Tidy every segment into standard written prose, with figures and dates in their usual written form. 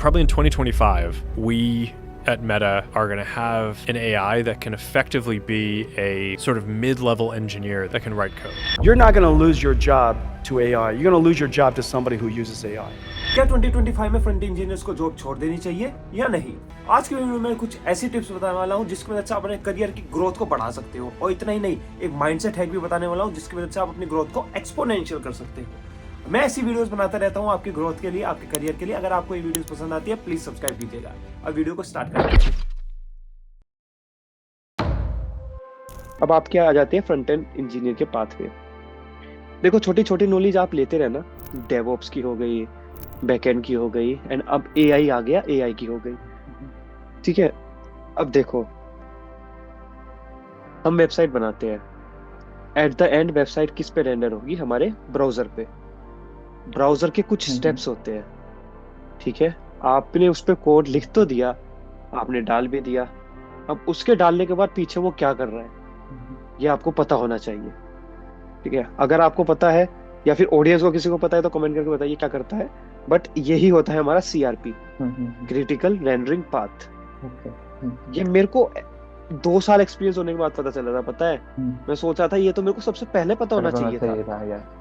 Probably in 2025, we at Meta are going to have an AI that can effectively be a sort of mid-level engineer that can write code. You're not going to lose your job to AI. You're going to lose your job to somebody who uses AI. क्या 2025 में front engineers को job छोड़ देनी चाहिए या नहीं? आज के वीडियो में कुछ ऐसी टिप्स बताने वाला हूँ जिसकी वजह से आप अपने करियर की ग्रोथ को बढ़ा सकते हो, और इतना ही नहीं, एक माइंडसेट हैक भी बताने वाला हूँ जिसकी वजह से आप अपनी ग्रोथ को एक्सपोनेंशियल कर सकते हो। मैं ऐसी वीडियोस बनाता रहता हूँ आपकी ग्रोथ के लिए, आपके करियर के लिए। अगर आपको ये वीडियोस पसंद आती है प्लीज सब्सक्राइब कीजिएगा। अब वीडियो को स्टार्ट करते हैं। अब आप क्या आ जाते हैं फ्रंट एंड इंजीनियर के पाथ पे। देखो, छोटी छोटी नॉलेज आप लेते रहना, डेवऑप्स की हो गई, बैकएंड की हो गई, एंड अब एआई आ गया, एआई की हो गई। ठीक है, अब देखो, हम वेबसाइट बनाते हैं, एट द एंड वेबसाइट किस पे रेंडर होगी? हमारे ब्राउजर पे। ब्राउजर के कुछ स्टेप्स होते हैं, ठीक है। आपने उस पर कोड लिख तो दिया, आपने डाल भी दिया, अब उसके डालने के बाद पीछे वो क्या कर रहा है ये आपको पता होना चाहिए, ठीक है। अगर आपको पता है या फिर ऑडियंस को किसी को पता है तो कमेंट करके बताइए क्या करता है। बट यही होता है हमारा सीआरपी, क्रिटिकल रेंडरिंग पाथ। ये मेरे को 2 साल एक्सपीरियंस होने के बाद पता चला था, पता है। मैं सोचा था ये तो मेरे को सबसे पहले पता होना चाहिए था।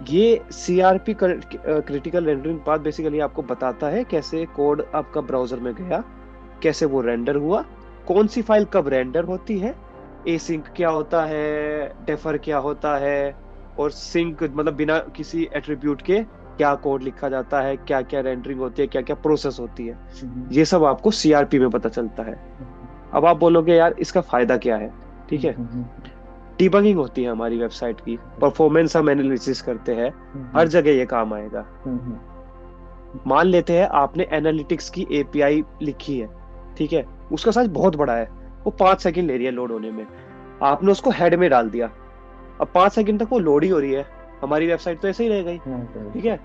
ये CRP critical rendering path basically आपको बताता है कैसे कोड आपका ब्राउजर में गया, कैसे वो रेंडर हुआ, कौन सी फाइल कब रेंडर होती है, एसिंक क्या होता है, डेफर क्या होता है, और सिंक मतलब बिना किसी एट्रीब्यूट के क्या कोड लिखा जाता है, क्या क्या रेंडरिंग होती है, क्या क्या प्रोसेस होती है। ये सब आपको सीआरपी में पता चलता है। अब आप बोलोगे यार इसका फायदा क्या है, ठीक है। डिबगिंग होती है हमारी वेबसाइट की, परफॉर्मेंस हम एनालिसिस करते हैं, हर जगह ये काम आएगा। मान लेते हैं आपने एनालिटिक्स की एपीआई लिखी है, ठीक है, उसका साइज बहुत बड़ा है, वो 5 सेकंड ले रही है लोड होने में, आपने उसको हेड में डाल दिया, अब 5 सेकंड तक वो लोड ही हो रही है, हमारी वेबसाइट तो ऐसे ही रह गई, ठीक है।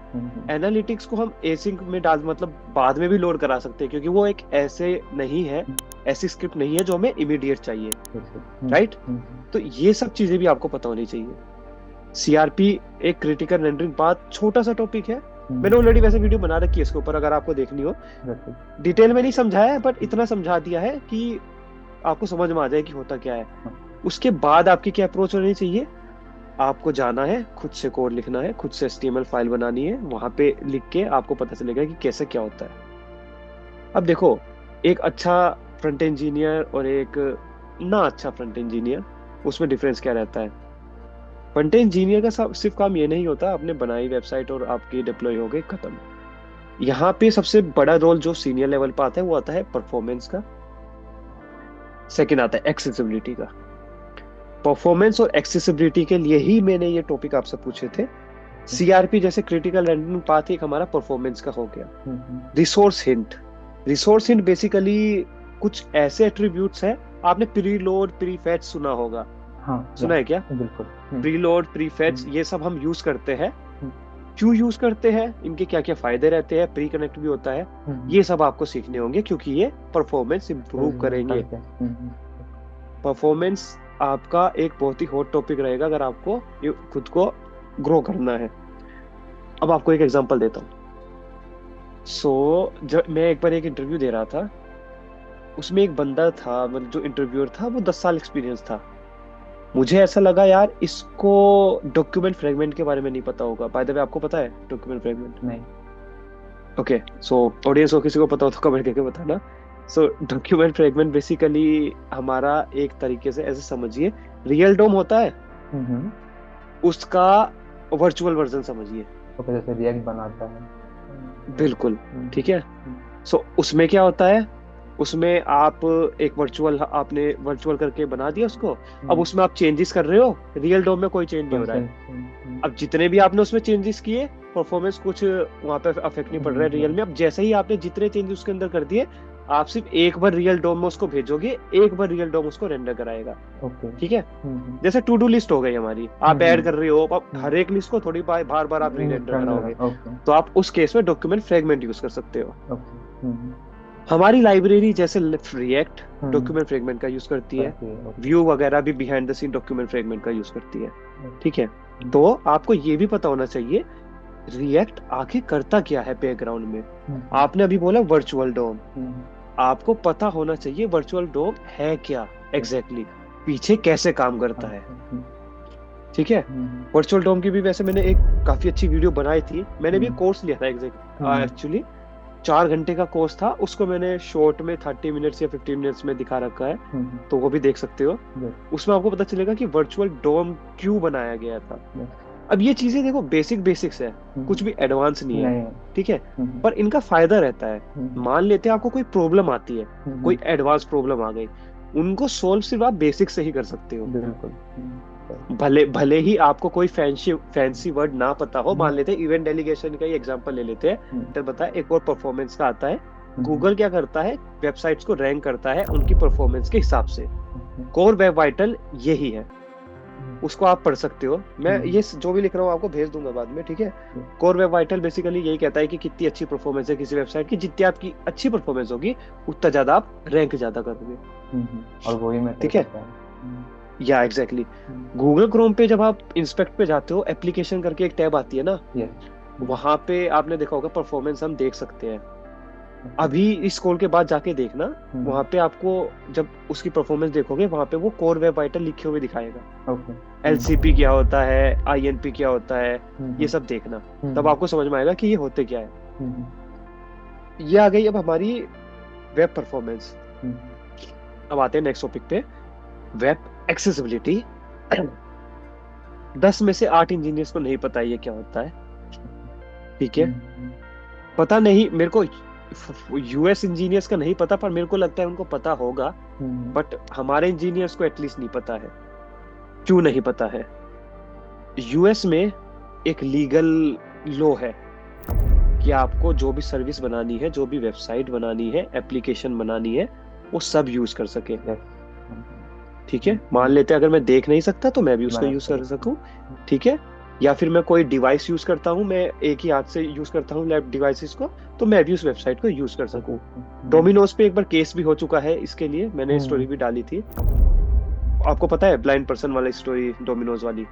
एनालिटिक्स को हम एसिंक में डाल मतलब बाद में भी लोड करा सकते हैं, क्योंकि वो एक ऐसे नहीं है, ऐसी स्क्रिप्ट नहीं है जो हमें इमीडिएट चाहिए, राइट। तो ये सब चीजें भी आपको पता होनी चाहिए। सीआरपी एक क्रिटिकल रेंडरिंग पाथ छोटा सा टॉपिक है, मैंने ऑलरेडी वैसे वीडियो बना रखी है इसके ऊपर, अगर आपको देखनी हो। डिटेल में नहीं समझाया है, बट इतना समझा दिया है कि आपको समझ में आ जाए कि होता क्या है। उसके बाद आपकी क्या अप्रोच होनी चाहिए? आपको जाना है, खुद से कोड लिखना है, खुद से एचटीएमएल फाइल बनानी है, वहां पे लिख के आपको पता चलेगा कि कैसे क्या होता है। अब देखो, एक अच्छा फ्रंट इंजीनियर और एक ना अच्छा फ्रंट इंजीनियर, उसमें डिफरेंस क्या रहता है? फ्रंट इंजीनियर का सिर्फ काम ये नहीं होता आपने बनाई वेबसाइट और आपकी डिप्लॉय हो गई, खत्म। यहाँ पे सबसे बड़ा रोल जो सीनियर लेवल पे आता है वो आता है परफॉर्मेंस का, सेकंड आता है एक्सेसिबिलिटी का। परफॉर्मेंस और एक्सेसिबिलिटी के लिए ही मैंने ये टॉपिक आपसे पूछे थे। सीआरपी जैसे क्रिटिकल रेंडरिंग पाथ एक हमारा परफॉर्मेंस का हो गया। रिसोर्स हिंट बेसिकली कुछ ऐसे एट्रीब्यूट्स हैं, आपने प्रीलोड प्रीफेच सुना होगा। सुना है क्या? बिल्कुल। प्रीलोड प्रीफेच ये सब हम यूज करते हैं। क्यों यूज करते हैं, इनके क्या क्या फायदे रहते हैं, प्री कनेक्ट भी होता है, ये सब आपको सीखने होंगे, क्योंकि ये परफॉर्मेंस इंप्रूव करेंगे। परफॉर्मेंस आपका एक बहुत ही हॉट टॉपिक रहेगा अगर आपको खुद को ग्रो करना है। अब आपको एक एग्जांपल देता हूँ। जब मैं एक बार एक इंटरव्यू दे रहा था, उसमें एक बंदा था, मतलब जो इंटरव्यूअर था वो 10 साल एक्सपीरियंस था। मुझे ऐसा लगा यार इसको डॉक्यूमेंट फ्रेगमेंट के बारे में नहीं पता होगा। बाय द वे, आपको पता है डॉक्यूमेंट फ्रेगमेंट? नहीं। ओके, सो ऑडियंस को किसी को पता हो तो कमेंट करके बताना। सो डॉक्यूमेंट फ्रेगमेंट बेसिकली हमारा एक तरीके से ऐसे समझिए, रियल डोम होता है उसका वर्चुअल वर्जन समझिए। ओके, जैसे रिएक्ट बनाता है। बिल्कुल, ठीक है। सो उसमें क्या होता है, उसमें आप एक आपने वर्चुअल करके बना दिया उसको, अब उसमें आप चेंजेस कर रहे हो, रियल डोम में कोई चेंज नहीं हो रहा है। अब जितने भी आपने उसमें चेंजेस किए, परफॉर्मेंस कुछ वहां पे अफेक्ट नहीं पड़ रहा है रियल में। अब जैसे ही आपने जितने चेंजेस उसके अंदर कर दिए, आप सिर्फ एक बार रियल डोम में उसको भेजोगे, एक बार रियल डोम उसको रेंडर कराएगा, ठीक है। जैसे टू डू लिस्ट हो गई हमारी, आप ऐड कर रहे हो, अब हर एक लिस्ट को थोड़ी बार बार आप रीरेंडर कराओगे, तो आप उस केस में डॉक्यूमेंट फ्रेगमेंट यूज कर सकते हो। हमारी लाइब्रेरी जैसे रिएक्ट डॉक्यूमेंट फ्रेगमेंट का यूज करती है, व्यू वगैरह भी behind the scene document fragment का यूज करती है, ठीक है। तो आपको ये भी पता होना चाहिए रिएक्ट आखिर करता क्या है बैकग्राउंड में। आपने अभी बोला वर्चुअल डोम, आपको पता होना चाहिए वर्चुअल डोम है क्या एग्जैक्टली, पीछे कैसे काम करता है। ठीक है, वर्चुअल डोम की भी वैसे मैंने एक काफी अच्छी वीडियो बनाई थी, मैंने भी कोर्स लिया था एक्चुअली 4 घंटे का कोर्स था, उसको मैंने शॉर्ट में 30 मिनट्स या 15 मिनट्स में दिखा रखा है, तो वो भी देख सकते हो। उसमें आपको पता चलेगा कि वर्चुअल डोम क्यों बनाया गया था। अब ये चीजें देखो बेसिक्स है, कुछ भी एडवांस नहीं है, ठीक है, पर इनका फायदा रहता है। मान लेते हैं आपको कोई प्रॉब्लम आती है, कोई एडवांस प्रॉब्लम आ गई, उनको सोल्व सिर्फ आप बेसिक से ही कर सकते हो। भले ही आपको कोई फैंसी वर्ड ना पता हो। मान लेते हैं इवेंट डेलीगेशन का ही एग्जांपल ले लेते हैं, तो बताया एक और परफॉर्मेंस का आता है। गूगल क्या करता है, वेबसाइट्स को रैंक करता है उनकी परफॉर्मेंस के हिसाब से। कोर वेब वाइटल यही है, उसको आप पढ़ सकते हो, मैं ये जो भी लिख रहा हूँ आपको भेज दूंगा बाद में, ठीक है। कोर वेब वाइटल बेसिकली यही कहता है कि कितनी अच्छी परफॉर्मेंस है किसी वेबसाइट की, जितनी आपकी अच्छी परफॉर्मेंस होगी उतना ज्यादा आप रैंक ज्यादा करोगे, और वही मैं ठीक है। या एग्जैक्टली गूगल क्रोम पे जब आप इंस्पेक्ट पे जाते हो, एप्लीकेशन करके एक टैब आती है ना, वहां पे आपने देखा होगा परफॉर्मेंस हम देख सकते हैं। अभी इस कॉल के बाद जाके देखना, वहां पे आपको जब उसकी परफॉर्मेंस देखोगे वहां पे वो कोर वेब वाइटल लिखे हुए दिखाएगा। एलसीपी क्या होता है, आईएनपी क्या होता है, ये सब देखना, तब आपको समझ में आएगा कि ये होते क्या है। ये आ गई अब हमारी वेब परफॉर्मेंस। अब आते हैं नेक्स्ट टॉपिक पे, वेब एक्सेसिबिलिटी। 10 में से 8 इंजीनियर्स को नहीं पता ये क्या होता है, ठीक है। पता नहीं मेरे को, यूएस इंजीनियर्स का नहीं पता, पर मेरे को लगता है उनको पता होगा, बट हमारे इंजीनियर्स को एटलीस्ट नहीं पता है। क्यों नहीं पता है? यूएस में एक लीगल लॉ है कि आपको जो भी सर्विस बनानी है, जो भी वेबसाइट बनानी है, एप्लीकेशन बनानी है, वो सब यूज कर सके, ठीक है। मान लेते हैं अगर मैं देख नहीं सकता तो मैं भी उसको यूज कर सकूं, ठीक है। या फिर मैं कोई डिवाइस यूज करता हूं, मैं एक ही हाथ से यूज करता हूं लैब डिवाइसेस को, तो मैं भी उस वेबसाइट को यूज कर सकूं। डोमिनोज पे एक बार केस भी हो चुका है इसके लिए, मैंने स्टोरी भी डाली थी। आपको पता है ब्लाइंड पर्सन वाली स्टोरी, डोमिनोज वाली।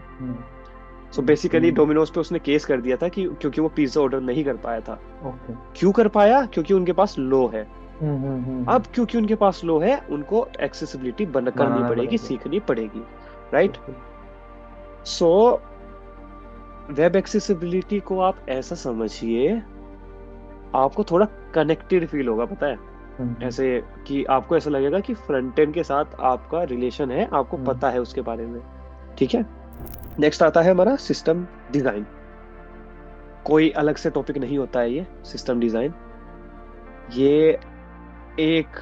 सो बेसिकली डोमिनोज पे उसने केस कर दिया था कि क्योंकि वो पिज्जा ऑर्डर नहीं कर पाया था। क्यों कर पाया? क्योंकि उनके पास लॉ है। अब क्योंकि उनके पास लॉ है, उनको एक्सेसिबिलिटी करनी पड़ेगी, सीखनी पड़ेगी, राइट। सो वेब एक्सेसिबिलिटी को आप ऐसा समझिए, आपको थोड़ा कनेक्टेड फील होगा, पता है, ऐसे कि आपको ऐसा लगेगा कि फ्रंट एंड के साथ आपका रिलेशन है, आपको पता है उसके बारे में, ठीक है। नेक्स्ट आता है हमारा सिस्टम डिजाइन। कोई अलग से टॉपिक नहीं होता है ये सिस्टम डिजाइन, ये एक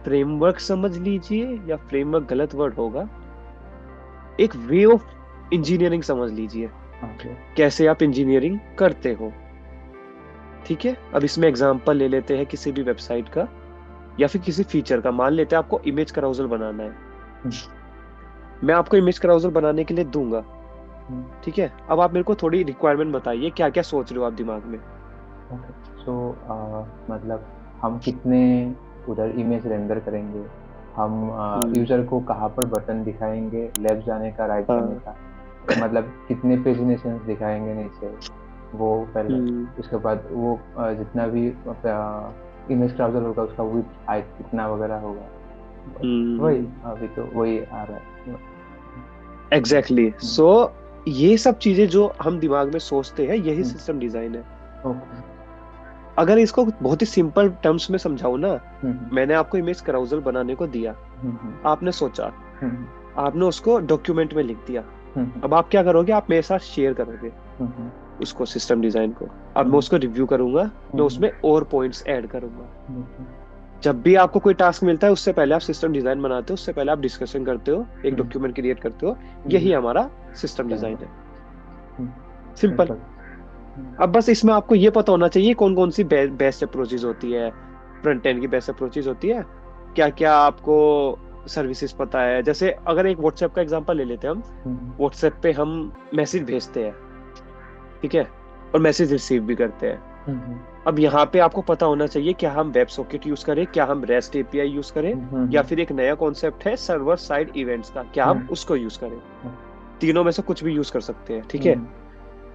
फ्रेमवर्क समझ लीजिए, या फ्रेमवर्क गलत वर्ड होगा, एक वे ऑफ इंजीनियरिंग समझ लीजिए, कैसे आप इंजीनियरिंग करते हो, ठीक है। अब इसमें एग्जांपल ले लेते हैं किसी भी वेबसाइट का या फिर किसी फीचर का। मान लेते हैं आपको इमेज कराउजल बनाना है, मैं आपको इमेज कराउजल बनाने के लिए दूंगा, ठीक है। अब आप मेरे को थोड़ी रिक्वायरमेंट बताइए, क्या क्या सोच रहे हो आप दिमाग में। मतलब हम कितने उधर इमेज रेंडर करेंगे, हम यूजर को कहाँ पर बटन दिखाएंगे, लेफ्ट जाने का, राइट जाने का, मतलब कितने पेजिनेशन दिखाएंगे नीचे, वो पहले। उसके बाद वो जितना भी इमेज क्राउजल होगा उसका विड्थ, हाइट कितना वगैरह होगा, वही अभी तो वही आ रहा है। एग्जैक्टली। सो ये सब चीजें जो हम दिमाग में सोचते हैं, यही सिस्टम डिजाइन है। अगर इसको बहुत ही सिंपल टर्म्स में समझाऊं ना, मैंने आपको इमेज कराउजल बनाने को दिया, आपने सोचा, आपने उसको डॉक्यूमेंट में लिख दिया, अब आप क्या करोगे, आप मेरे साथ शेयर करोगे उसको, सिस्टम डिजाइन को। अब मैं उसको रिव्यू करूंगा, मैं उसमें और पॉइंट्स ऐड करूंगा। जब भी आपको कोई टास्क मिलता है, उससे पहले आप सिस्टम डिजाइन बनाते हो, उससे पहले आप डिस्कशन करते हो, एक डॉक्यूमेंट क्रिएट करते हो, यही हमारा सिस्टम डिजाइन है, सिंपल। अब बस इसमें आपको ये पता होना चाहिए कौन कौन सी बेस्ट अप्रोचेज होती है, फ्रंट एंड की बेस्ट अप्रोचेज होती है, क्या क्या आपको सर्विसेज पता है। जैसे अगर एक व्हाट्सएप का एग्जांपल ले लेते हैं हम, व्हाट्सएप पे हम मैसेज भेजते हैं, ठीक है, और मैसेज रिसीव भी करते हैं। अब यहाँ पे आपको पता होना चाहिए क्या हम वेब सॉकेट यूज करें, क्या हम रेस्ट एपीआई यूज करें, या फिर एक नया कॉन्सेप्ट है सर्वर साइड इवेंट्स का, क्या हम उसको यूज करें। तीनों में से कुछ भी यूज कर सकते हैं, ठीक है।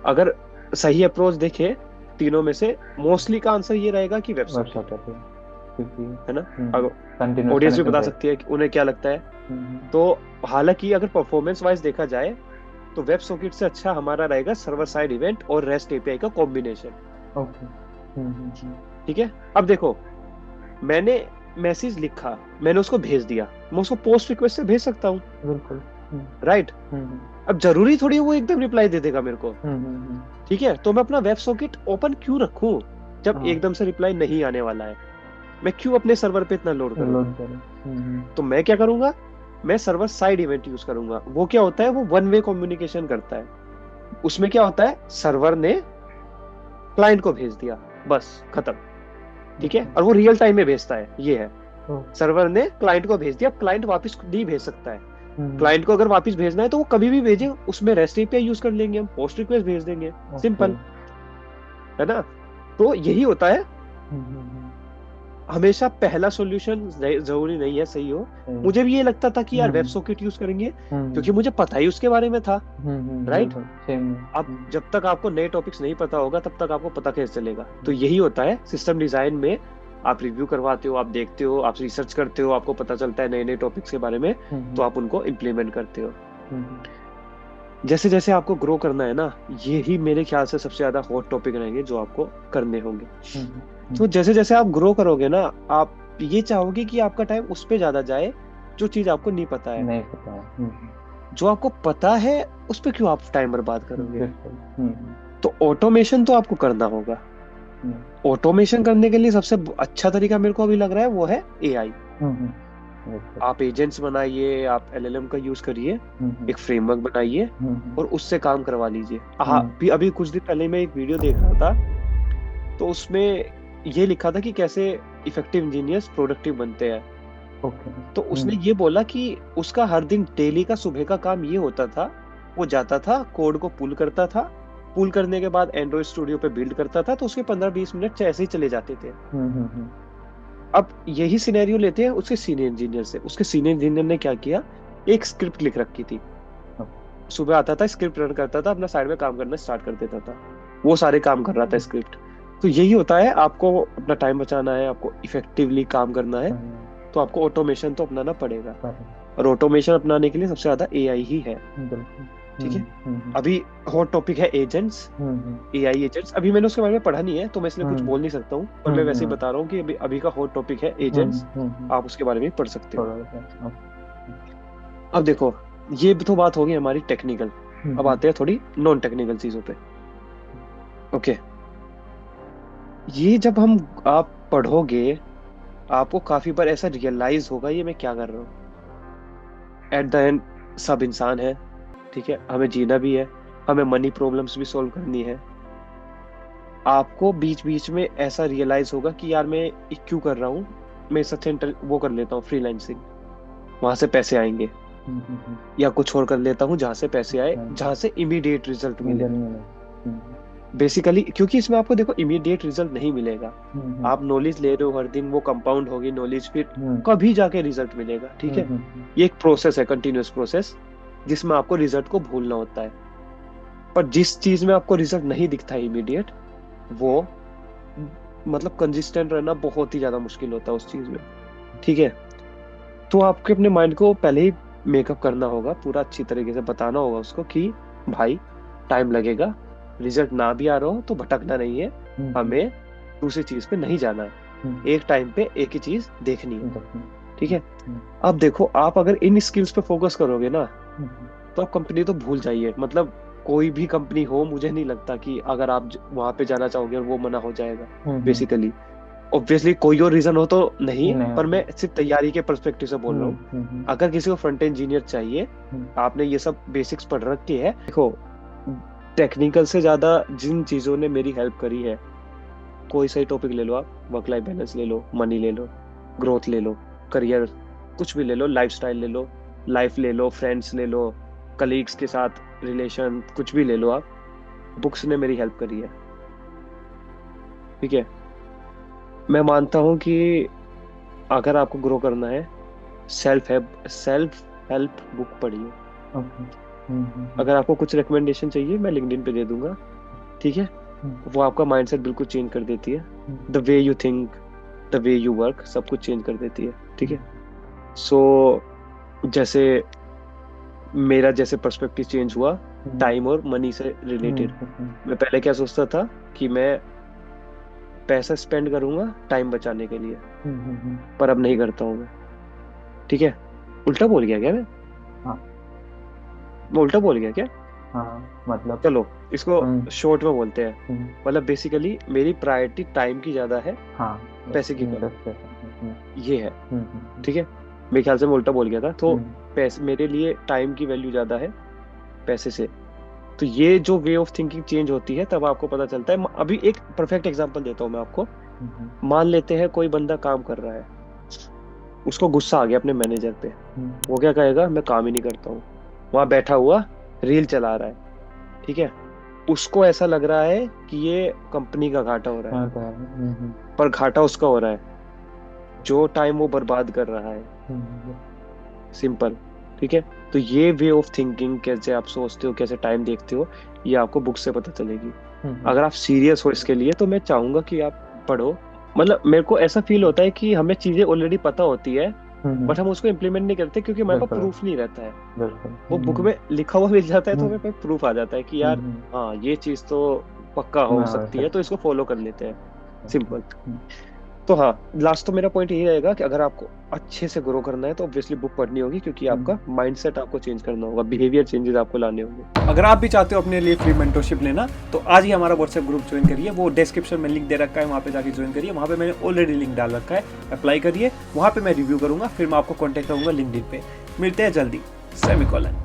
अगर सही अप्रोच देखे तीनों में से मोस्टली का आंसर ये रहेगा कि वेबसाइट, वेबसाइट है क्योंकि है ना। अब कंटिन्यूअस ऑडियंस भी कनेक्शन बता सकती है कि उन्हें क्या लगता है। हम्म तो हालांकि अगर परफॉर्मेंस वाइज देखा जाए तो वेब सॉकेट से अच्छा हमारा रहेगा सर्वर साइड इवेंट और रेस्ट एपीआई का कॉम्बिनेशन। ओके ठीक है, अब देखो मैंने मैसेज लिखा, मैंने उसको भेज दिया, मैं उसको पोस्ट रिक्वेस्ट से भेज सकता हूँ, बिल्कुल राइट। हम्म अब जरूरी थोड़ी है वो एकदम रिप्लाई दे देगा मेरे को, हम्म ठीक है। तो मैं अपना वेब सॉकेट ओपन क्यों रखूं जब हाँ। एकदम से रिप्लाई नहीं आने वाला है? मैं क्यों अपने सर्वर पे इतना लोड करूं? लोड करें तो मैं क्या करूंगा, मैं सर्वर साइड इवेंट यूज करूंगा। वो क्या होता है, वो वन वे कम्युनिकेशन करता है। उसमें क्या होता है, सर्वर ने क्लाइंट को भेज दिया, बस खत्म, ठीक है। और वो रियल टाइम में भेजता है, ये है सर्वर ने क्लाइंट को भेज दिया, क्लाइंट वापस नहीं भेज सकता है। क्लाइंट को अगर वापस भेजना है तो वो कभी भी भेजे, उसमें रेस्ट एपीआई यूज कर लेंगे हम, पोस्ट रिक्वेस्ट भेज देंगे, सिंपल, है ना। तो यही होता है, हमेशा पहला सॉल्यूशन जरूरी नहीं है सही हो। मुझे भी ये लगता था कि यार वेब सॉकेट यूज करेंगे क्योंकि मुझे पता ही उसके बारे में था, राइट। अब जब तक आपको नए टॉपिक्स नहीं पता होगा तब तक आपको पता कैसे चलेगा। तो यही होता है सिस्टम डिजाइन में, आप रिव्यू करवाते हो, आप देखते हो, आप रिसर्च करते हो, आपको पता चलता है नए नए टॉपिक्स के बारे में, तो आप उनको इम्प्लीमेंट करते हो। जैसे जैसे आपको ग्रो करना है ना, ये ही मेरे ख्याल से सबसे ज्यादा हॉट टॉपिक रहेंगे जो आपको करने होंगे। तो जैसे जैसे आप ग्रो करोगे ना, आप ये चाहोगे कि आपका टाइम उस पे ज्यादा जाए जो चीज आपको नहीं पता है। नहीं पता है जो आपको पता है उस पे क्यों आप टाइम बर्बाद करोगे? तो ऑटोमेशन तो आपको करना होगा। ऑटोमेशन करने के लिए सबसे अच्छा तरीका मेरे को अभी लग रहा है वो है एआई। आप एजेंट्स बनाइए, आप एलएलएम का यूज करिए, एक फ्रेमवर्क बनाइए और उससे काम करवा लीजिए। अभी कुछ दिन पहले मैं एक वीडियो देख रहा था, तो उसमें ये लिखा था कि कैसे इफेक्टिव इंजीनियर्स प्रोडक्टिव बनते हैं। तो उसने ये बोला कि उसका हर दिन डेली का सुबह का काम ये होता था, वो जाता था, कोड को पुल करता था, पुल करने के बाद एंड्रॉइड स्टूडियो पे बिल्ड करता था, तो उसके 15-20 मिनट ऐसे ही चले जाते थे। अब यही सिनेरियो लेते हैं उसके सीनियर इंजीनियर से। उसके सीनियर इंजीनियर ने क्या किया, एक स्क्रिप्ट लिख रखी थी, सुबह आता था, स्क्रिप्ट रन करता था, अपना साइड में काम करना स्टार्ट कर देता था, वो सारे काम कर रहा था स्क्रिप्ट। तो यही होता है, आपको अपना टाइम बचाना है, आपको इफेक्टिवली काम करना है, तो आपको ऑटोमेशन तो अपनाना पड़ेगा। और ऑटोमेशन अपनाने के लिए सबसे ज्यादा एआई ही है, ठीक है। अभी हॉट टॉपिक है एजेंट्स, एआई एजेंट्स। अभी मैंने उसके बारे में पढ़ा नहीं है तो मैं इसलिए कुछ बोल नहीं सकता हूँ, पर मैं वैसे ही बता रहा हूँ कि अभी का हॉट टॉपिक है एजेंट्स, आप उसके बारे में पढ़ सकते हो। अब देखो, ये तो बात होगी हमारी टेक्निकल, अब आते हैं थोड़ी नॉन टेक्निकल चीजों पे। ओके, ये जब आप पढ़ोगे आपको काफी बार ऐसा रियलाइज होगा ये मैं क्या कर रहा हूँ। एट द एंड सब इंसान है, ठीक है, हमें जीना भी है, हमें मनी प्रॉब्लम्स भी सॉल्व करनी है। आपको बीच बीच में ऐसा रियलाइज होगा कि यार मैं क्यों कर रहा हूँ, मैं सच वो कर लेता हूँ फ्रीलांसिंग, वहां से पैसे आएंगे, या कुछ और कर लेता हूँ जहां से पैसे आए, जहां से इमीडिएट रिजल्ट मिले। बेसिकली क्योंकि इसमें आपको देखो इमीडिएट रिजल्ट नहीं मिलेगा, आप नॉलेज ले रहे हो हर दिन, वो कंपाउंड होगी नॉलेज, फिर कभी जाके रिजल्ट मिलेगा, ठीक है। ये एक प्रोसेस है, कंटिन्यूअस प्रोसेस, जिसमें आपको रिजल्ट को भूलना होता है। पर जिस चीज में आपको रिजल्ट नहीं दिखता है इमीडिएट, वो मतलब कंसिस्टेंट रहना बहुत ही ज्यादा मुश्किल होता है उस चीज में, ठीक है। तो आपके अपने माइंड को पहले ही मेकअप करना होगा, पूरा अच्छी तरीके से बताना होगा उसको कि भाई टाइम लगेगा, रिजल्ट ना भी आ रहा हो तो भटकना नहीं है, हमें दूसरी चीज पे नहीं जाना है, एक टाइम पे एक ही चीज देखनी है, ठीक है। अब देखो, आप अगर इन स्किल्स पे फोकस करोगे ना, तो आप कंपनी तो भूल जाइए। मतलब कोई भी कंपनी हो, मुझे नहीं लगता कि अगर आप वहां पे जाना चाहोगे वो मना हो जाएगा। बेसिकली ऑब्वियसली कोई और रीजन हो तो नहीं, पर मैं सिर्फ तैयारी के पर्सपेक्टिव से बोल रहा हूँ। अगर किसी को फ्रंट इंजीनियर चाहिए, आपने ये सब बेसिक्स पढ़ रखी है, देखो टेक्निकल से ज्यादा जिन चीजों ने मेरी हेल्प करी है, कोई सही टॉपिक ले लो आप, वर्क लाइफ बैलेंस ले लो, मनी ले लो, ग्रोथ ले लो, करियर कुछ भी ले लो, लाइफस्टाइल ले लो, लाइफ ले लो, फ्रेंड्स ले लो, कलीग्स के साथ रिलेशन, कुछ भी ले लो आप, बुक्स ने मेरी हेल्प करी है, ठीक है। मैं मानता हूँ कि अगर आपको ग्रो करना है, सेल्फ हेल्प बुक पढ़िए। अगर आपको कुछ रिकमेंडेशन चाहिए मैं लिंक्डइन पे दे दूंगा, ठीक है, वो आपका माइंडसेट बिल्कुल चेंज कर देती है, the way you think, the way you work, सब कुछ चेंज कर देती है, ठीक है। सो जैसे मेरा जैसे पर्सपेक्टिव चेंज हुआ टाइम और मनी से रिलेटेड। मैं पहले क्या सोचता था कि मैं पैसा स्पेंड करूंगा टाइम बचाने के लिए, पर अब नहीं करता हूँ मैं, ठीक है। उल्टा बोल गया क्या मैं? हाँ। मैं उल्टा बोल गया क्या? हाँ, मतलब चलो इसको हम्म। शॉर्ट में बोलते हैं। मतलब बेसिकली मेरी प्रायोरिटी टाइम की ज्यादा है, हाँ, पैसे की कम, interest है। ये है, ठीक है। मेरे ख्याल से मैं उल्टा बोल गया था। तो पैसे, मेरे लिए टाइम की वैल्यू ज्यादा है पैसे से। तो ये जो वे ऑफ थिंकिंग चेंज होती है तब आपको पता चलता है। अभी एक परफेक्ट एग्जांपल देता हूँ मैं आपको। मान लेते हैं कोई बंदा काम कर रहा है, उसको गुस्सा आ गया अपने मैनेजर पे। वो क्या कहेगा, मैं काम ही नहीं करता हूँ, वहां बैठा हुआ रील चला रहा है, ठीक है। उसको ऐसा लग रहा है कि ये कंपनी का घाटा हो रहा है, पर घाटा उसका हो रहा है जो टाइम वो बर्बाद कर रहा है, सिंपल, ठीक है। तो ये वे ऑफ थिंकिंग, कैसे आप सोचते हो, कैसे टाइम देखते हो, ये आपको बुक से पता चलेगी। अगर आप सीरियस हो इसके लिए तो मैं चाहूंगा कि आप पढ़ो। मतलब मेरे को ऐसा फील होता है कि हमें चीजें ऑलरेडी पता होती है, बट हम उसको इम्प्लीमेंट नहीं करते क्योंकि हमारे पास बिल्कुल। प्रूफ नहीं रहता है। बिल्कुल। वो बुक में लिखा हुआ मिल जाता है तो हमें पे प्रूफ आ जाता है कि यार हाँ ये चीज तो पक्का हो हाँ, सकती है, सही। तो इसको फॉलो कर लेते हैं, सिंपल। तो हाँ, लास्ट तो मेरा पॉइंट यही रहेगा कि अगर आपको अच्छे से ग्रो करना है तो ऑब्वियसली बुक पढ़नी होगी, क्योंकि आपका माइंडसेट आपको चेंज करना होगा, बिहेवियर चेंजेस आपको लाने होंगे। अगर आप भी चाहते हो अपने लिए फ्री मेंटरशिप लेना तो आज ही हमारा व्हाट्सएप ग्रुप ज्वाइन करिए। वो डिस्क्रिप्शन में लिंक दे रखा है, वहाँ पे जाके ज्वाइन करिए। वहाँ पे मैंने ऑलरेडी लिंक डाल रखा है, अप्लाई करिए। वहाँ पे मैं रिव्यू करूंगा, फिर मैं आपको कॉन्टेक्ट करूंगा लिंक्डइन पे। मिलते हैं जल्दी। सेमीकोलन।